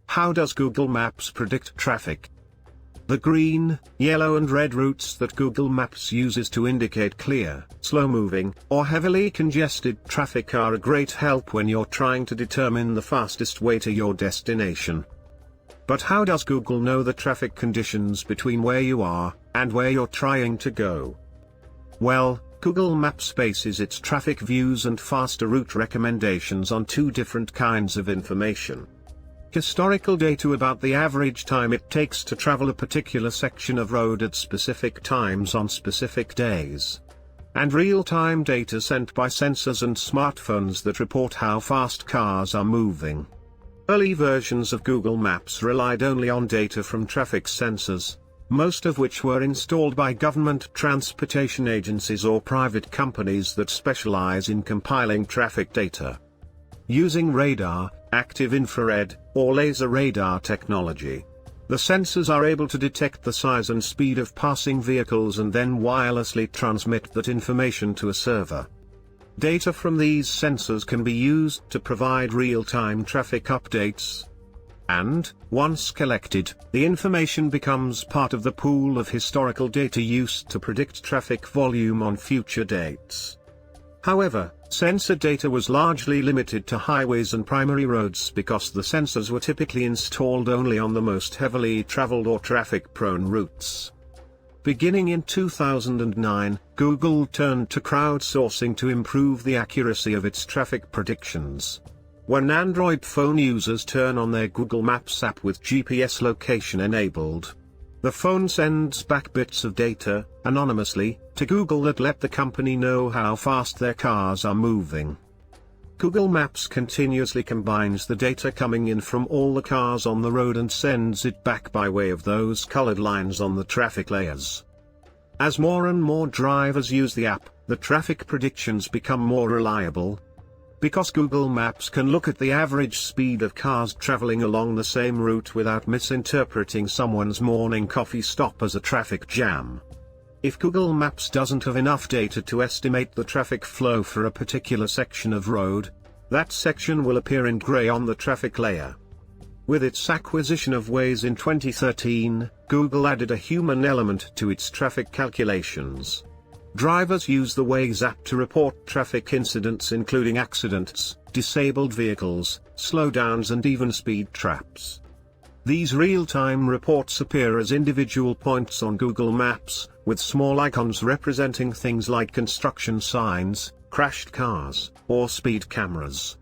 How does Google Maps predict traffic? The green, yellow and red routes that Google Maps uses to indicate clear, slow-moving, or heavily congested traffic are a great help when you're trying to determine the fastest way to your destination. But how does Google know the traffic conditions between where you are and where you're trying to go? Well, Google Maps bases its traffic views and faster route recommendations on two different kinds of information. Historical data about the average time it takes to travel a particular section of road at specific times on specific days. And real-time data sent by sensors and smartphones that report how fast cars are moving. Early versions of Google Maps relied only on data from traffic sensors, most of which were installed by government transportation agencies or private companies that specialize in compiling traffic data. Using radar, active infrared, or laser radar technology, the sensors are able to detect the size and speed of passing vehicles and then wirelessly transmit that information to a server. Data from these sensors can be used to provide real-time traffic updates. And, once collected, the information becomes part of the pool of historical data used to predict traffic volume on future dates. However, sensor data was largely limited to highways and primary roads because the sensors were typically installed only on the most heavily traveled or traffic-prone routes. Beginning in 2009, Google turned to crowdsourcing to improve the accuracy of its traffic predictions. When Android phone users turn on their Google Maps app with GPS location enabled, the phone sends back bits of data, anonymously, to Google that let the company know how fast their cars are moving. Google Maps continuously combines the data coming in from all the cars on the road and sends it back by way of those colored lines on the traffic layers. As more and more drivers use the app, the traffic predictions become more reliable. Because Google Maps can look at the average speed of cars traveling along the same route without misinterpreting someone's morning coffee stop as a traffic jam. If Google Maps doesn't have enough data to estimate the traffic flow for a particular section of road, that section will appear in gray on the traffic layer. With its acquisition of Waze in 2013, Google added a human element to its traffic calculations. Drivers use the Waze app to report traffic incidents including accidents, disabled vehicles, slowdowns and even speed traps. These real-time reports appear as individual points on Google Maps, with small icons representing things like construction signs, crashed cars, or speed cameras.